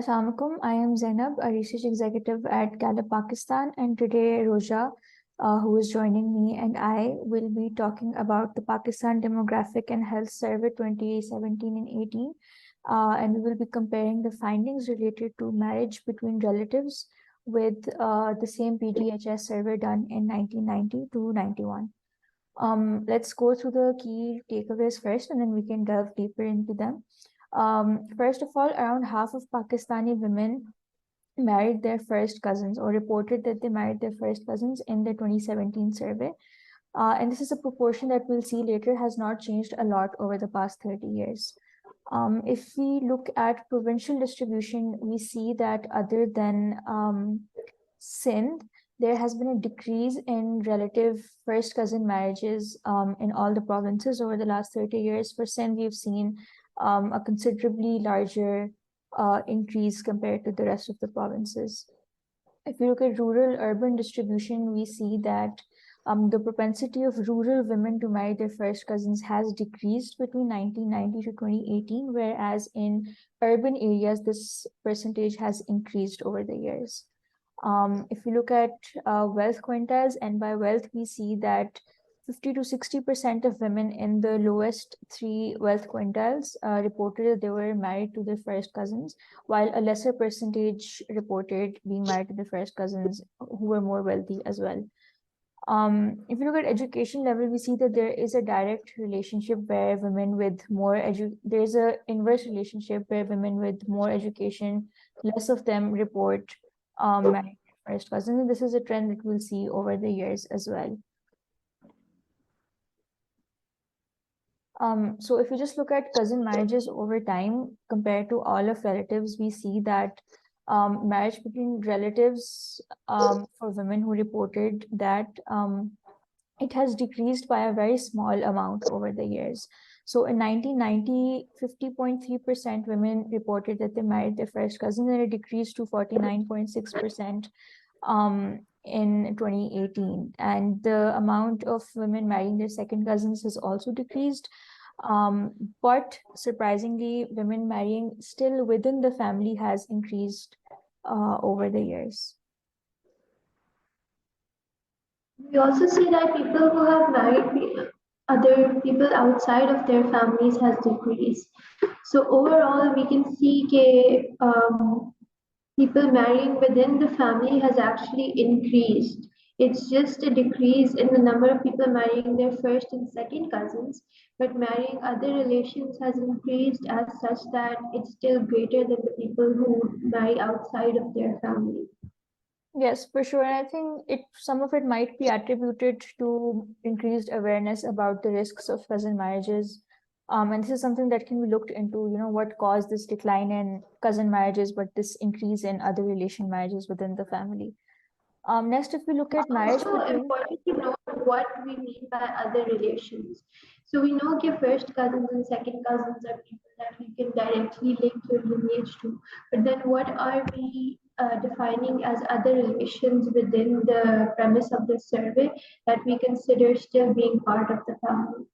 Assalamu alaikum. I am Zainab, a research executive at Gallup, Pakistan, and today Roja, who is joining me, and I will be talking about the Pakistan Demographic and Health Survey 2017 and 18, and we will be comparing the findings related to marriage between relatives with the same PDHS survey done in 1990 to 91. Let's go through the key takeaways first, and then we can delve deeper into them. First of all, around half of Pakistani women married their first cousins or reported that they married their first cousins in the 2017 survey. And this is a proportion that we'll see later has not changed a lot over the past 30 years. If we look at provincial distribution, we see that other than Sindh, there has been a decrease in relative first cousin marriages in all the provinces over the last 30 years. For Sindh, we've seen a considerably larger increase compared to the rest of the provinces. If you look at rural-urban distribution, we see that the propensity of rural women to marry their first cousins has decreased between 1990 to 2018, whereas in urban areas, this percentage has increased over the years. If you look at wealth quintiles, and by wealth, we see that 50 to 60% of women in the lowest three wealth quintiles reported that they were married to their first cousins, while a lesser percentage reported being married to their first cousins who were more wealthy as well. If you look at education level, we see that there is a direct relationship where women with there's an inverse relationship where women with more education, less of them report married first cousins. And this is a trend that we'll see over the years as well. So if you just look at cousin marriages over time compared to all of relatives, we see that marriage between relatives for women who reported that it has decreased by a very small amount over the years. So in 1990, 50.3% women reported that they married their first cousin, and it decreased to 49.6% in 2018. And the amount of women marrying their second cousins has also decreased. But surprisingly, women marrying still within the family has increased over the years. We also see that people who have married other people outside of their families has decreased. So overall, we can see that people marrying within the family has actually increased. It's just a decrease in the number of people marrying their first and second cousins, but marrying other relations has increased as such that it's still greater than the people who marry outside of their family. Yes, for sure. And I think some of it might be attributed to increased awareness about the risks of cousin marriages. And this is something that can be looked into, what caused this decline in cousin marriages, but this increase in other relation marriages within the family. Next, if we look at marriage between... Also important to know what we mean by other relations. So we know that first cousins and second cousins are people that we can directly link your lineage to. But then what are we defining as other relations within the premise of this survey that we consider still being part of the family?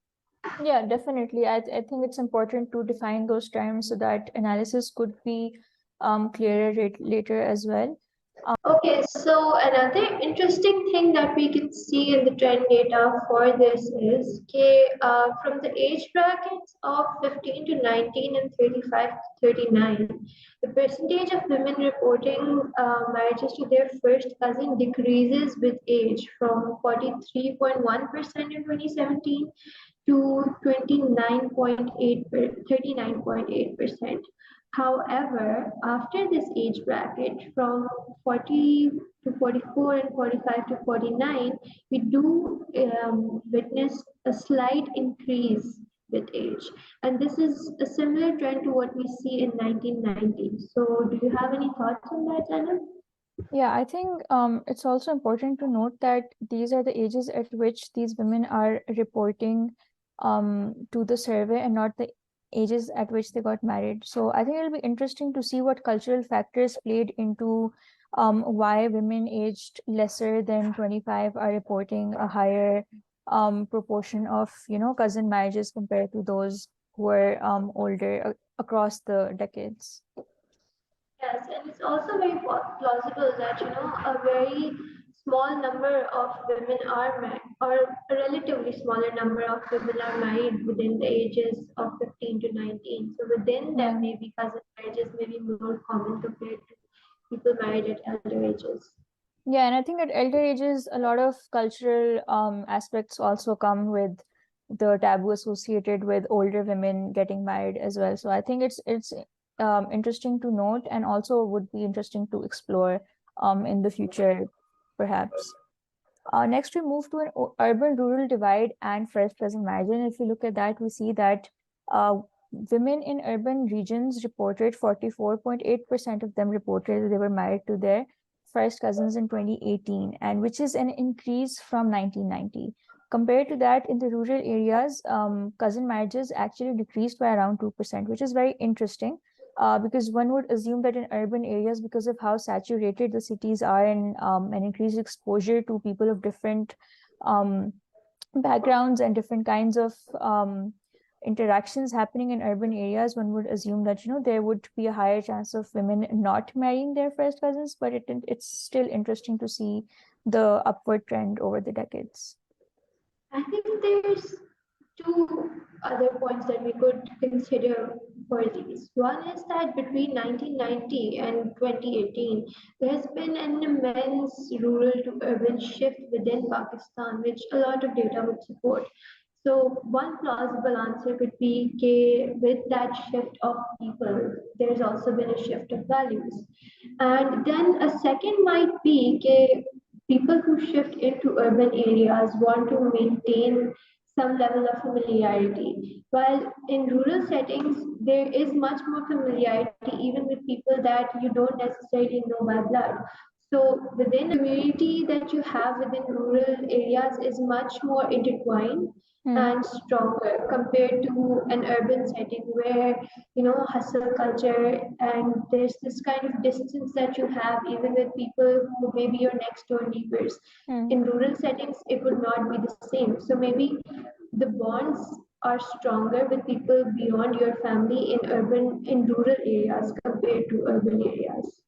Yeah, definitely. I think it's important to define those terms so that analysis could be clearer later as well. Okay, so another interesting thing that we can see in the trend data for this is from the age brackets of 15 to 19 and 35 to 39, the percentage of women reporting marriages to their first cousin decreases with age from 43.1% in 2017 to 39.8%. However, after this age bracket, from 40 to 44 and 45 to 49, we do witness a slight increase with age. And this is a similar trend to what we see in 1990. So do you have any thoughts on that, Anna? Yeah, I think it's also important to note that these are the ages at which these women are reporting to the survey and not the ages at which they got married. So I think it'll be interesting to see what cultural factors played into why women aged lesser than 25 are reporting a higher proportion of, cousin marriages compared to those who are older across the decades. Yes, and it's also very plausible that a very small number of women are married, or a relatively smaller number of women are married within the ages of 15 to 19. So within Yeah. them, maybe cousin marriages may be more common compared to people married at elder ages. Yeah, and I think at elder ages, a lot of cultural aspects also come with the taboo associated with older women getting married as well. So I think it's interesting to note, and also would be interesting to explore in the future, perhaps. Next, we move to an urban-rural divide and first-cousin marriage. And if you look at that, we see that women in urban regions reported 44.8% of them reported that they were married to their first cousins in 2018, and which is an increase from 1990. Compared to that, in the rural areas, cousin marriages actually decreased by around 2%, which is very interesting because one would assume that in urban areas, because of how saturated the cities are and an increased exposure to people of different um, backgrounds and different kinds of interactions happening in urban areas, one would assume that there would be a higher chance of women not marrying their first cousins, but it's still interesting to see the upward trend over the decades. I think there's two other points that we could consider for these. One is that between 1990 and 2018, there has been an immense rural to urban shift within Pakistan, which a lot of data would support. So one plausible answer could be with that shift of people, there's also been a shift of values. And then a second might be people who shift into urban areas want to maintain some level of familiarity. While in rural settings, there is much more familiarity, even with people that you don't necessarily know by blood. So within a community that you have within rural areas is much more intertwined Hmm. and stronger compared to an urban setting where hustle culture and there's this kind of distance that you have even with people who may be your next door neighbors. Hmm. In rural settings it would not be the same, so maybe the bonds are stronger with people beyond your family in rural areas compared to urban areas.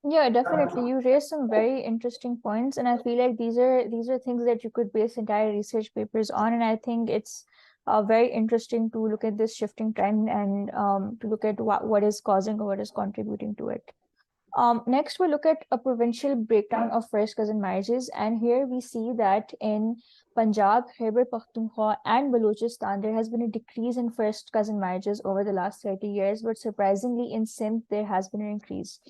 Yeah, definitely. You raised some very interesting points, and I feel like these are things that you could base entire research papers on. And I think it's very interesting to look at this shifting trend and to look at what is causing or what is contributing to it. Next, we look at a provincial breakdown of first cousin marriages, and here we see that in Punjab, Khyber Pakhtunkhwa, and Balochistan, there has been a decrease in first cousin marriages over the last 30 years, but surprisingly, in Sindh, there has been an increase.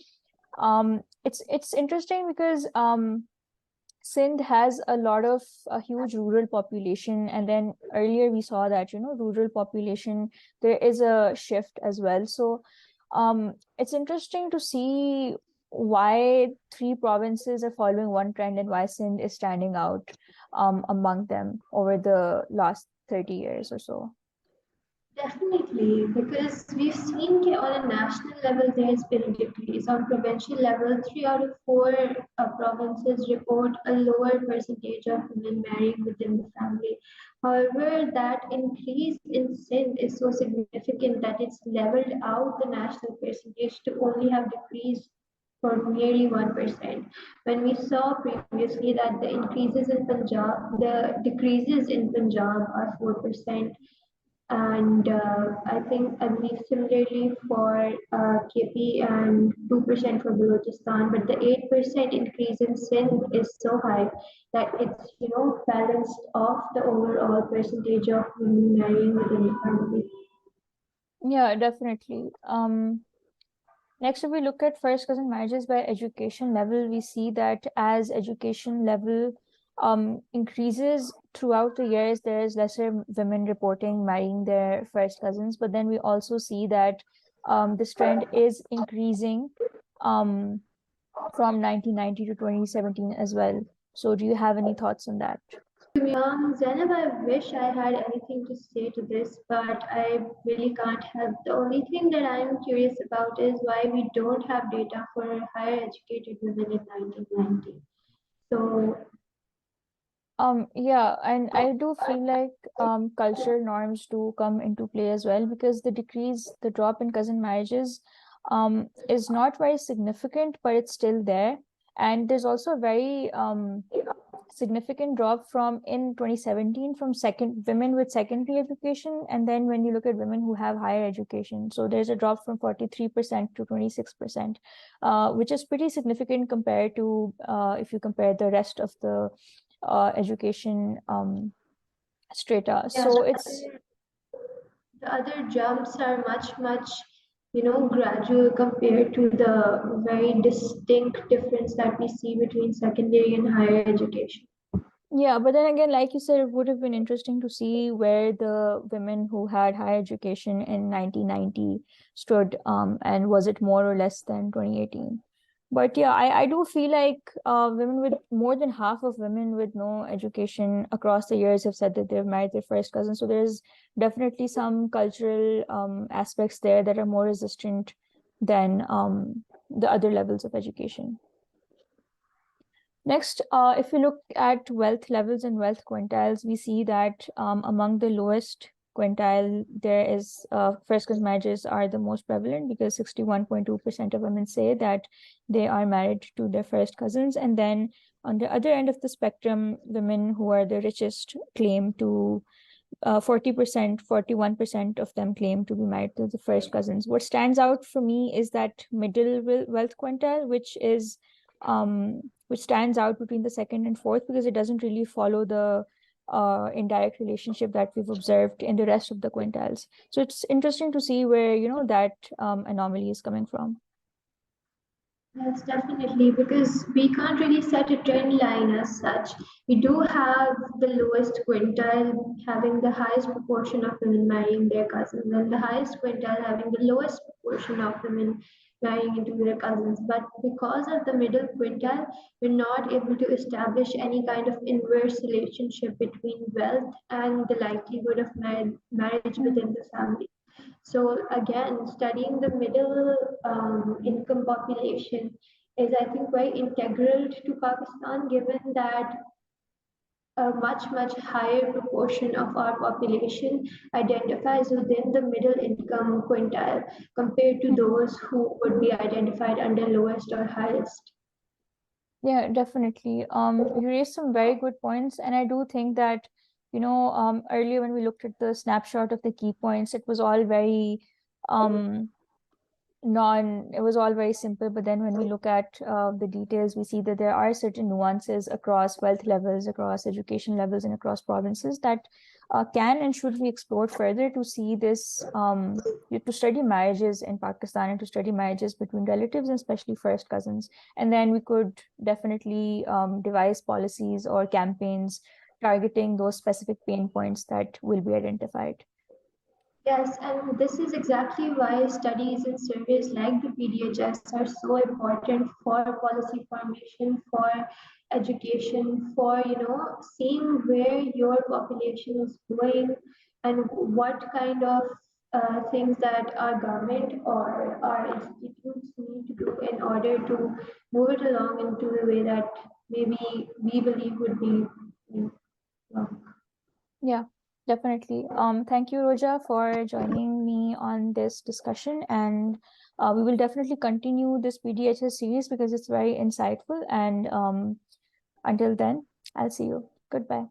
It's interesting because Sindh has a huge rural population, and then earlier we saw that rural population there is a shift as well. So it's interesting to see why three provinces are following one trend and why Sindh is standing out among them over the last 30 years or so. Definitely, because we've seen on a national level there has been a decrease. On provincial level, 3 out of 4 provinces report a lower percentage of women marrying within the family. However, that increase in Sindh is so significant that it's leveled out the national percentage to only have decreased for nearly 1%. When we saw previously that the decreases in Punjab are 4%, and I believe similarly for KP and 2% for Balochistan, but the 8% increase in Sindh is so high that it's balanced off the overall percentage of women marrying within the family. Yeah, definitely. Next, if we look at first cousin marriages by education level, we see that as education level increases throughout the years, there is lesser women reporting marrying their first cousins. But then we also see that this trend is increasing um, from 1990 to 2017 as well. So, do you have any thoughts on that? Zainab, I wish I had anything to say to this, but I really can't help. The only thing that I'm curious about is why we don't have data for higher educated women in 1990. So Yeah, and I do feel like cultural norms do come into play as well because the drop in cousin marriages is not very significant, but it's still there. And there's also a very significant drop from in 2017 from women with secondary education, and then when you look at women who have higher education, so there's a drop from 43% to 26%, which is pretty significant compared to if you compare the rest of the education strata. Yeah, So it's the other jumps are much, gradual compared to the very distinct difference that we see between secondary and higher education. yeah, but then again, like you said, it would have been interesting to see where the women who had higher education in 1990 stood, and was it more or less than 2018? But yeah, I do feel like women with more than half of women with no education across the years have said that they've married their first cousin. So there's definitely some cultural aspects there that are more resistant than the other levels of education. Next, if we look at wealth levels and wealth quintiles, we see that among the lowest quintile, there is first cousin marriages are the most prevalent, because 61.2% of women say that they are married to their first cousins. And then on the other end of the spectrum, women who are the richest claim to 40%, 41% of them claim to be married to the first cousins. What stands out for me is that middle wealth quintile, which stands out between the second and fourth, because it doesn't really follow the indirect relationship that we've observed in the rest of the quintiles. So it's interesting to see where, that anomaly is coming from. Yes, definitely, because we can't really set a trend line as such. We do have the lowest quintile having the highest proportion of women marrying their cousins, and the highest quintile having the lowest proportion of women marrying into their cousins. But because of the middle quintile, we're not able to establish any kind of inverse relationship between wealth and the likelihood of marriage within the family. So again, studying the middle income population is, I think, very integral to Pakistan, given that a much higher proportion of our population identifies within the middle income quintile compared to those who would be identified under lowest or highest. Yeah, definitely. You raised some very good points, and I do think that, earlier when we looked at the snapshot of the key points, it was all very um it was all very simple. But then when we look at the details, we see that there are certain nuances across wealth levels, across education levels, and across provinces that can and should be explored further to see this, to study marriages in Pakistan and to study marriages between relatives, and especially first cousins. And then we could definitely devise policies or campaigns targeting those specific pain points that will be identified. Yes, and this is exactly why studies and surveys like the PDHS are so important for policy formation, for education, for seeing where your population is going and what kind of things that our government or our institutes need to do in order to move it along into the way that maybe we believe would be. Yeah, definitely. Thank you, Roja, for joining me on this discussion. And we will definitely continue this PDHS series because it's very insightful. And until then, I'll see you. Goodbye.